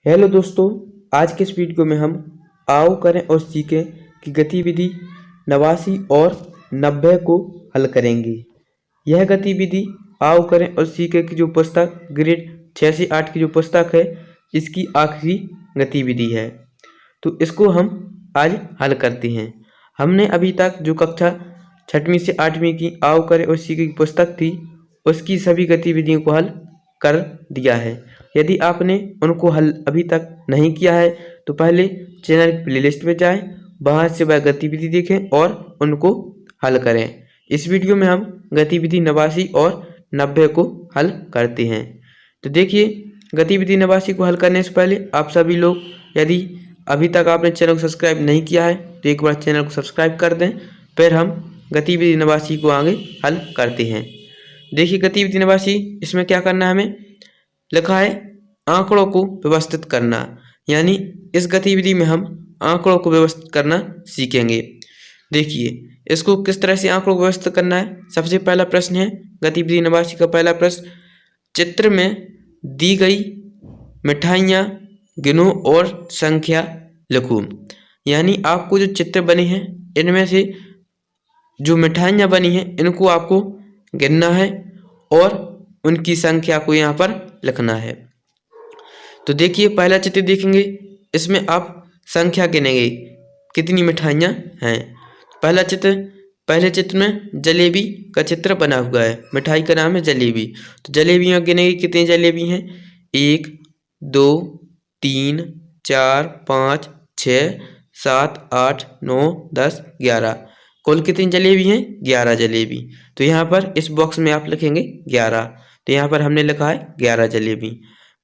Hello दोस्तों, आज के इस वीडियो में हम आओ करें और सीखें की गतिविधि 89 और 90 को हल करेंगे। यह गतिविधि आओ करें और सीखें की जो पुस्तक ग्रेड 6 से 8 की जो पुस्तक है, इसकी आखिरी गतिविधि है। तो इसको हम आज हल करते हैं। हमने अभी तक जो कक्षा 6वीं से 8वीं की आओ करें और सीखें की पुस्तक थी, उसकी सभी गतिविधियों को हल कर दिया है। यदि आपने उनको हल अभी तक नहीं किया है तो पहले चैनल की प्लेलिस्ट में जाएं, वहां से वह गतिविधि देखें और उनको हल करें। इस वीडियो में हम गतिविधि 89 और 90 को हल करते हैं। तो देखिए, गतिविधि 89 को हल करने से पहले आप सभी लोग यदि अभी तक आपने चैनल को सब्सक्राइब नहीं किया है तो एक बार चैनल को सब्सक्राइब कर दें, फिर हम गतिविधि 89 को आगे हल करते हैं। देखिए, गतिविधि 89 इसमें क्या करना है, हमें लिखा है आंकड़ों को व्यवस्थित करना। यानी इस गतिविधि में हम आंकड़ों को व्यवस्थित करना सीखेंगे। देखिए, इसको किस तरह से आंकड़ों को व्यवस्थित करना है। सबसे पहला प्रश्न है गतिविधि 89 का पहला प्रश्न, चित्र में दी गई मिठाइयाँ गिनो और संख्या लिखो। यानी आपको जो चित्र बने हैं इनमें से जो मिठाइयाँ बनी हैं इनको आपको गिनना है और उनकी संख्या को यहाँ पर लिखना है। तो देखिए, पहला चित्र देखेंगे, इसमें आप संख्या गिनेंगे कितनी मिठाइयाँ हैं। पहले चित्र में जलेबी का चित्र बना हुआ है, मिठाई का नाम है जलेबी। तो जलेबियाँ गिनेंगे कितनी जलेबी हैं, 1 2 3 4 5 6 7 8 9 10 11। कुल कितनी जलेबी हैं, 11 जलेबी। तो यहाँ पर इस बॉक्स में आप लिखेंगे 11। तो यहाँ पर हमने लिखा है 11 जलेबी।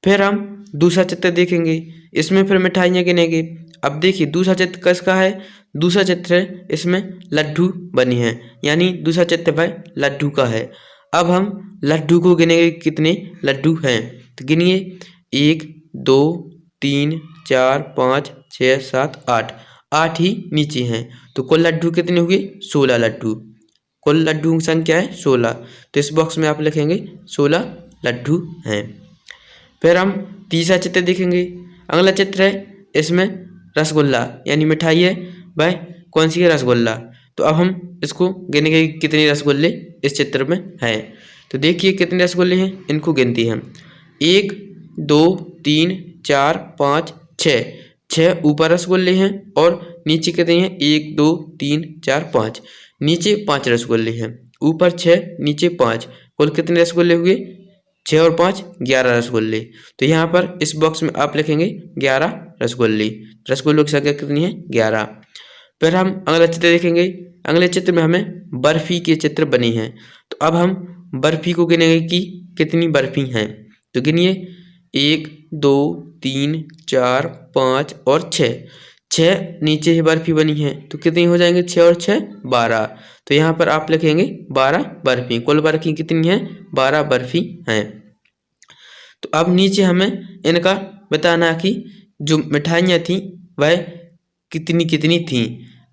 फिर हम दूसरा चित्र देखेंगे, इसमें फिर मिठाइयाँ गिनेंगे। अब देखिए, दूसरा चित्र किसका है, दूसरा चित्र है इसमें लड्डू बनी हैं, यानी दूसरा चित्र भाई लड्डू का है। अब हम लड्डू को गिनेंगे कितने लड्डू हैं। तो गिनिए, 1 2 3 4 5 6 7 8। 8 ही नीचे हैं। तो कुल लड्डू कितने हुए, 16 लड्डू। कुल लड्डू की संख्या है 16। तो इस बॉक्स में आप लिखेंगे 16 लड्डू हैं। फिर हम तीसरा चित्र देखेंगे। अगला चित्र है इसमें रसगुल्ला, यानी मिठाई है, वह कौन सी है, रसगुल्ला। तो अब हम इसको गिनेंगे कितने रसगुल्ले इस चित्र में हैं। तो देखिए कितने रसगुल्ले हैं, इनको गिनते हैं, 1 2 3 4 5 6। 6 ऊपर रसगुल्ले हैं और नीचे कितने हैं, 1 2 3 4 5। नीचे 5 रसगुल्ले हैं, ऊपर 6 नीचे 5। कुल कितने रसगुल्ले हुए, 6 और 5 11 रसगुल्ले। तो यहाँ पर इस बॉक्स में आप लिखेंगे 11 रसगुल्ले। रसगुल्लों की संख्या कितनी है, 11। फिर हम अगला चित्र देखेंगे। अगले चित्र में हमें बर्फी के चित्र बने हैं। तो अब हम बर्फी को गिनेंगे कि कितनी बर्फी हैं। तो गिनिए, 1 2 3 4 5 और 6। 6 नीचे ही बर्फी बनी है, तो कितनी हो जाएंगे, 6 और 6 12। तो यहाँ पर आप लिखेंगे 12 बर्फी। कुल बर्फी कितनी है, 12 बर्फी हैं। तो अब नीचे हमें इनका बताना कि जो मिठाइयाँ थी वह कितनी कितनी थी।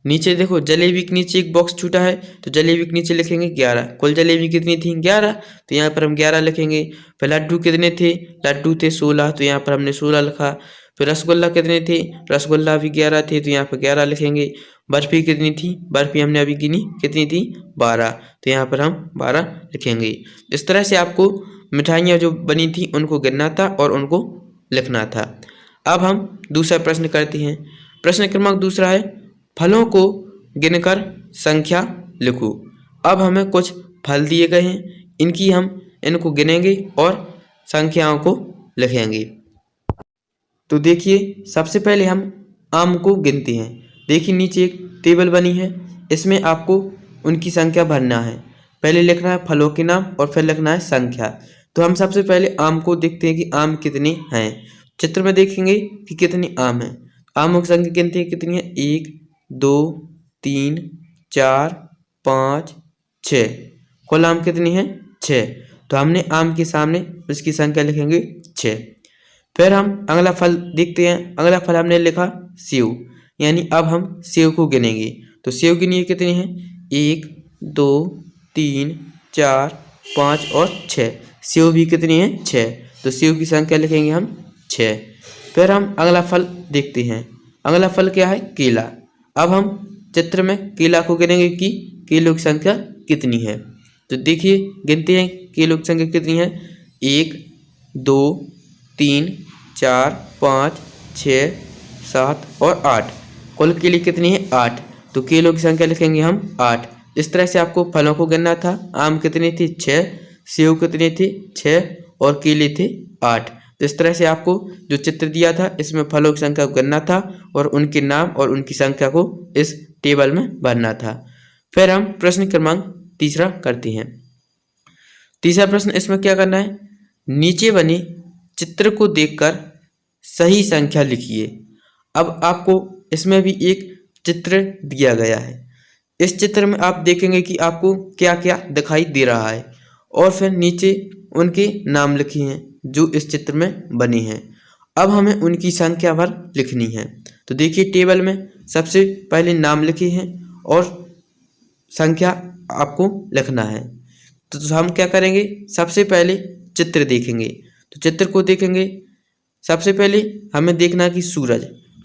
नीचे देखो, जलेबी के नीचे एक बॉक्स छूटा है, तो जलेबी के नीचे लिखेंगे 11। कुल जलेबी कितनी थी, 11। तो यहाँ पर हम 11 लिखेंगे। फिर लड्डू कितने थे, लड्डू थे 16। तो यहाँ पर हमने 16 लिखा। फिर रसगुल्ला कितने थे, रसगुल्ला भी 11 थे। तो यहाँ पर 11 लिखेंगे। बर्फी कितनी थी, बर्फी हमने अभी गिनी कितनी थी, 12। तो यहाँ पर हम 12 लिखेंगे। इस तरह से आपको मिठाइयाँ जो बनी थी उनको गिनना था और उनको लिखना था। अब हम दूसरा प्रश्न करते हैं। प्रश्न क्रमांक दूसरा है, फलों को गिनकर संख्या लिखो। अब हमें कुछ फल दिए गए हैं, इनको गिनेंगे और संख्याओं को लिखेंगे। तो देखिए, सबसे पहले हम आम को गिनते हैं। देखिए, नीचे एक टेबल बनी है, इसमें आपको उनकी संख्या भरना है। पहले लिखना है फलों के नाम और फिर लिखना है संख्या। तो हम सबसे पहले आम को देखते हैं कि आम कितने हैं। चित्र में देखेंगे कि कितने आम हैं। आमों की संख्या गिनते हैं कितनी है, 1 2 3 4 5 6। कुल आम कितनी है, 6। तो हमने आम के सामने उसकी संख्या लिखेंगे 6। फिर हम अगला फल देखते हैं। अगला फल हमने लिखा सेव, यानी अब हम सेव को गिनेंगे। तो सेव गिनिए कितने हैं, 1 2 3 4 5 और 6। सेव भी कितनी है, 6। तो सेव की संख्या लिखेंगे हम 6। फिर हम अगला फल देखते हैं। अगला फल क्या है? केला। अब हम चित्र में केला को गिनेंगे कि केलों की संख्या कितनी है। तो देखिए, गिनते हैं केलों की संख्या कितनी है। 1 2 3 4 5 6 7 और 8। कुल केले कितनी है? 8। तो केलों की संख्या लिखेंगे हम 8। इस तरह से आपको फलों को गिनना था। आम कितने थे? 6। सेब कितने थे? 6 और केले थे 8। तो इस तरह से आपको जो चित्र दिया था इसमें फलों की संख्या को गिनना था और उनके नाम और उनकी संख्या को इस टेबल में भरना था। फिर हम प्रश्न क्रमांक तीसरा करते हैं। तीसरा प्रश्न इसमें क्या करना है? नीचे बने चित्र को देखकर सही संख्या लिखिए। अब आपको इसमें भी एक चित्र दिया गया है। इस चित्र में आप देखेंगे कि आपको क्या क्या दिखाई दे रहा है और फिर नीचे उनके नाम लिखे हैं जो इस चित्र में बने हैं। अब हमें उनकी संख्या भर लिखनी है। तो देखिए, टेबल में सबसे पहले नाम लिखे हैं और संख्या आपको लिखना है। तो हम क्या करेंगे? सबसे पहले चित्र देखेंगे। तो चित्र को देखेंगे, सबसे पहले हमें देखना है कि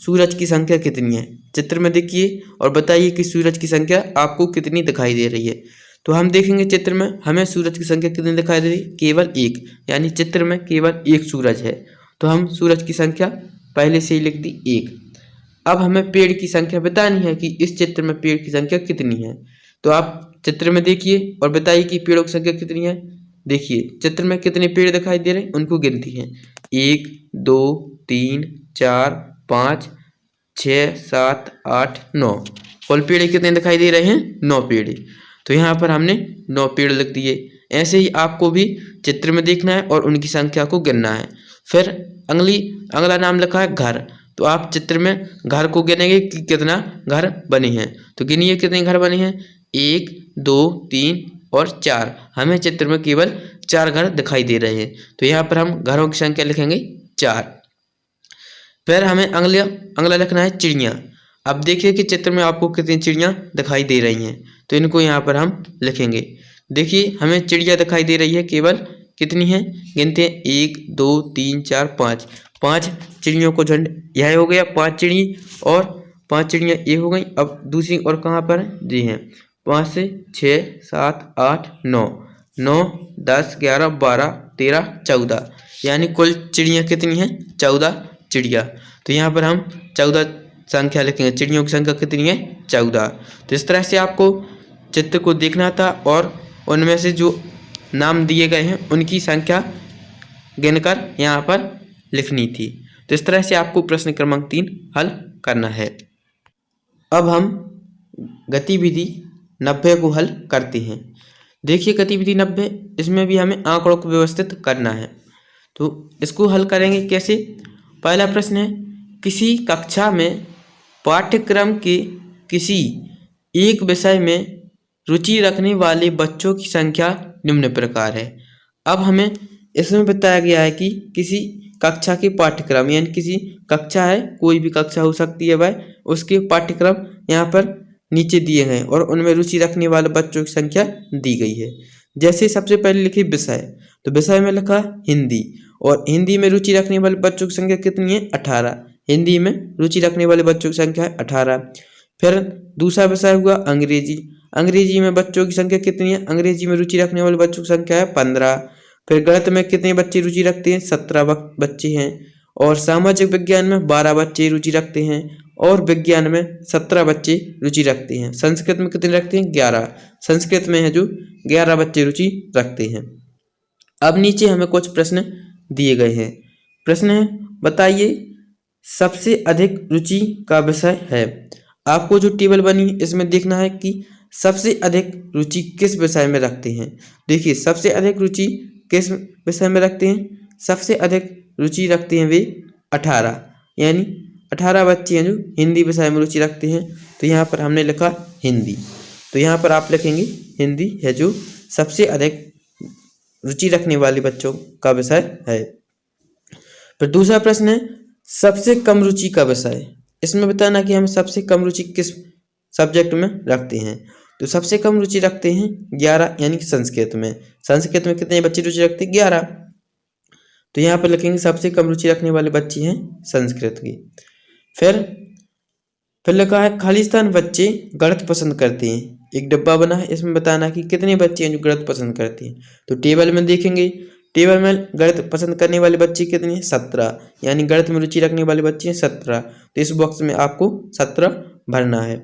सूरज की संख्या कितनी है। चित्र में देखिए और बताइए कि सूरज की संख्या आपको कितनी दिखाई दे रही है। तो हम देखेंगे चित्र में हमें सूरज की संख्या कितनी दिखाई दे रही है? केवल 1, यानी चित्र में केवल एक सूरज है। तो हम सूरज की संख्या पहले से ही लिख दी 1। अब हमें पेड़ की संख्या बतानी है कि इस चित्र में पेड़ की संख्या कितनी है। तो आप चित्र में देखिए और बताइए कि पेड़ों की संख्या कितनी है। देखिए, चित्र में कितने पेड़ दिखाई दे रहे हैं, उनको गिनती हैं। 1 2 3 4 5 6 7 8 9। कुल पेड़ कितने दिखाई दे रहे हैं? 9 पेड़। तो यहाँ पर हमने 9 पेड़ लिख दिए। ऐसे ही आपको भी चित्र में देखना है और उनकी संख्या को गिनना है। फिर अगला नाम लिखा है घर। तो आप चित्र में घर को गिनेंगे कि कितना घर बने हैं। तो गिनिए कितने घर बने हैं। 1 2 3 और 4। हमें चित्र में केवल 4 घर दिखाई दे रहे हैं। तो यहाँ पर हम घरों की संख्या लिखेंगे 4। फिर हमें अगला लिखना है चिड़िया। अब देखिए कि चित्र में आपको कितनी चिड़िया दिखाई दे रही हैं। तो इनको यहाँ पर हम लिखेंगे। देखिए, हमें चिड़िया दिखाई दे रही है केवल कितनी है, गिनते हैं 1 2 3 4 5। 5 चिड़ियों को झंड यह हो गया 5 चिड़ी और 5 चिड़ियाँ ये हो गई। अब दूसरी और कहाँ पर जी हैं 5 से 6 7 8 9 9 10 11 12 13 14, यानी कुल चिड़ियाँ कितनी हैं 14 चिड़िया। तो यहाँ पर हम 14 संख्या लिखेंगे। चिड़ियों की संख्या कितनी है 14। तो इस तरह से आपको चित्र को देखना था और उनमें से जो नाम दिए गए हैं उनकी संख्या गिनकर यहाँ पर लिखनी थी। तो इस तरह से आपको प्रश्न क्रमांक 3 हल करना है। अब हम गतिविधि 90 को हल करते हैं। देखिए, गतिविधि 90 इसमें भी हमें आंकड़ों को व्यवस्थित करना है। तो इसको हल करेंगे कैसे? पहला प्रश्न है, किसी कक्षा में पाठ्यक्रम के किसी एक विषय में रुचि रखने वाले बच्चों की संख्या निम्न प्रकार है। अब हमें इसमें बताया गया है कि किसी कक्षा के पाठ्यक्रम, यानी किसी कक्षा है, कोई भी कक्षा हो सकती है वह, उसके पाठ्यक्रम यहाँ पर नीचे दिए गए और उनमें रुचि रखने वाले बच्चों की संख्या दी गई है। जैसे सबसे पहले लिखी विषय, तो विषय में लिखा हिंदी और हिंदी में रुचि रखने वाले बच्चों की संख्या कितनी है 18। हिंदी में रुचि रखने वाले बच्चों की संख्या है 18। फिर दूसरा विषय हुआ अंग्रेजी। अंग्रेजी में बच्चों की संख्या कितनी है? अंग्रेजी में रुचि रखने वाले बच्चों की संख्या है 15। फिर गणित में कितने बच्चे रुचि रखते हैं? 17 बच्चे हैं। और सामाजिक विज्ञान में 12 बच्चे रुचि रखते हैं और विज्ञान में 17 बच्चे रुचि रखते हैं। संस्कृत में कितने रखते हैं? 11। संस्कृत में है जो 11 बच्चे रुचि रखते हैं। अब नीचे हमें कुछ प्रश्न दिए गए हैं। प्रश्न है, बताइए सबसे अधिक रुचि का विषय है। आपको जो टेबल बनी इसमें देखना है कि सबसे अधिक रुचि किस विषय में रखते हैं। देखिए, सबसे अधिक रुचि किस विषय में रखते हैं? सबसे अधिक रुचि रखते हैं वे 18, यानी 18 बच्चे हैं जो हिंदी विषय में रुचि रखते हैं। तो यहाँ पर हमने लिखा हिंदी। तो यहाँ पर आप लिखेंगे हिंदी है जो सबसे अधिक रुचि रखने वाले बच्चों का विषय है। फिर दूसरा प्रश्न है, सबसे कम रुचि का विषय। इसमें बताना कि हम सबसे कम रुचि किस सब्जेक्ट में रखते हैं। तो सबसे कम रुचि रखते हैं 11, यानी कि संस्कृत में। संस्कृत में कितने बच्चे रुचि रखते हैं? 11। तो यहाँ पर लिखेंगे सबसे कम रुचि रखने वाले बच्चे हैं संस्कृत की। फिर लिखा है खालिस्तान बच्चे गणित पसंद करते हैं। एक डब्बा बना है, इसमें बताना कि कितने बच्चे हैं जो गणित पसंद करते हैं। तो टेबल में देखेंगे, टेबल में गणित पसंद करने वाले बच्चे कितने हैं 17, यानी गणित में रुचि रखने वाले बच्चे हैं 17। तो इस बॉक्स में आपको 17 भरना है।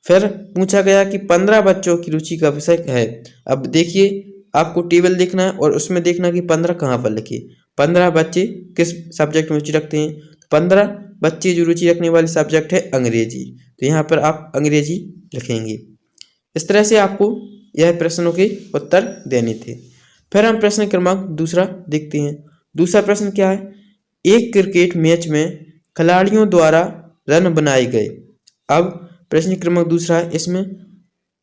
फिर पूछा गया कि 15 बच्चों की रुचि का विषय है। अब देखिए आपको टेबल देखना है और उसमें देखना कि 15 कहाँ पर लिखे। 15 बच्चे किस सब्जेक्ट में रुचि रखते हैं, 15 बच्चे जो रुचि रखने वाले सब्जेक्ट है अंग्रेजी। तो यहाँ पर आप अंग्रेजी लिखेंगे। इस तरह से आपको यह प्रश्नों के उत्तर देने थे। फिर हम प्रश्न क्रमांक दूसरा देखते हैं। दूसरा प्रश्न क्या है, एक क्रिकेट मैच में खिलाड़ियों द्वारा रन बनाए गए। अब प्रश्न क्रमांक दूसरा है, इसमें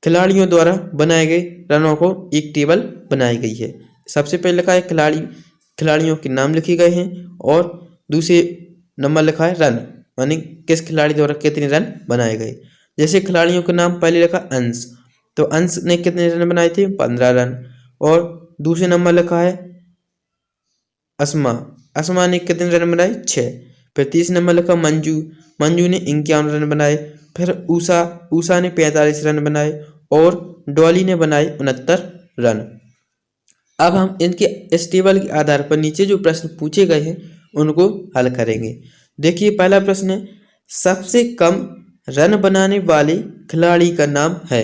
खिलाड़ियों द्वारा बनाए गए रनों को एक टेबल बनाई गई है। सबसे पहले लिखा है खिलाड़ियों के नाम लिखे गए हैं और दूसरे नंबर लिखा है रन, यानी किस खिलाड़ी द्वारा कितने रन बनाए गए। जैसे खिलाड़ियों का नाम पहले लिखा अंश, तो अंश ने कितने रन बनाए थे 15 रन। और दूसरे नंबर लिखा है अस्मा ने कितने रन बनाए 6। फिर तीसरे नंबर लिखा मंजू ने 51 रन बनाए। फिर उषा ने 45 रन बनाए और डॉली ने बनाए 69 रन। अब हम इनके इस टेबल के आधार पर नीचे जो प्रश्न पूछे गए हैं उनको हल करेंगे। देखिए पहला प्रश्न है, सबसे कम रन बनाने वाले खिलाड़ी का नाम है।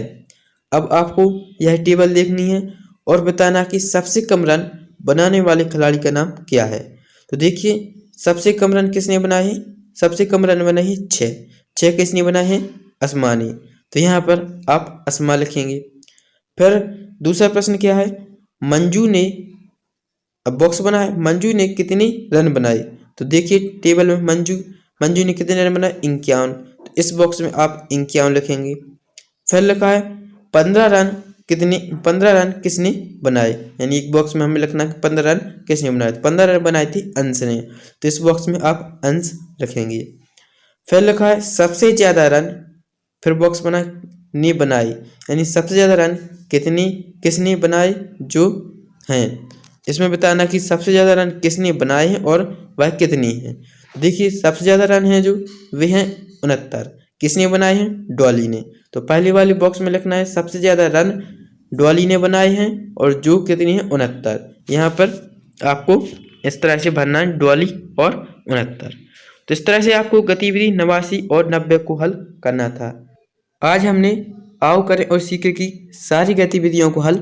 अब आपको यह टेबल देखनी है और बताना कि सबसे कम रन बनाने वाले खिलाड़ी का नाम क्या है। तो देखिए सबसे कम रन किसने बनाए हैं, सबसे कम रन बनाए हैं 6 किसने बनाए हैं अस्मा ने। तो यहाँ पर आप अस्मा लिखेंगे। फिर दूसरा प्रश्न क्या है, मंजू ने, अब बॉक्स बना है, मंजू ने कितने रन बनाए। तो देखिए टेबल में मंजू ने कितने रन बनाए 51। तो इस बॉक्स में आप 51 लिखेंगे। फिर लिखा है 15 रन किसने बनाए, यानी एक बॉक्स में हमें लिखना है 15 रन किसने बनाए। 15 रन बनाए थे अंश ने, तो इस बॉक्स में आप अंश लिखेंगे। फिर लिखा है सबसे ज्यादा रन, फिर बॉक्स बना ने बनाए, यानी सबसे ज्यादा रन किसने बनाए जो हैं। इसमें बताना कि सबसे ज्यादा रन किसने बनाए हैं और वह कितनी है। देखिए सबसे ज्यादा रन है जो वे हैं 69, किसने बनाए हैं डॉली ने। तो पहले वाले बॉक्स में लिखना है सबसे ज्यादा रन डॉली ने बनाए हैं और जो कितनी है 69। यहाँ पर आपको इस तरह से भरना है डॉली और 69। तो इस तरह से आपको गतिविधि 89 और 90 को हल करना था। आज हमने आओ करें और सीखें की सारी गतिविधियों को हल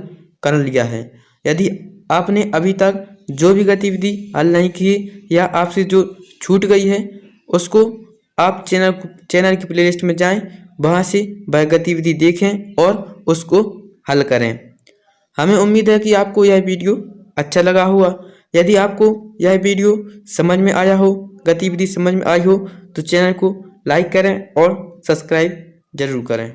कर लिया है। यदि आपने अभी तक जो भी गतिविधि हल नहीं की या आपसे जो छूट गई है उसको आप चैनल की प्लेलिस्ट में जाएं, वहां से वह गतिविधि देखें और उसको हल करें। हमें उम्मीद है कि आपको यह वीडियो अच्छा लगा होगा। यदि आपको यह वीडियो समझ में आया हो, गतिविधि समझ में आई हो, तो चैनल को लाइक करें और सब्सक्राइब जरूर करें।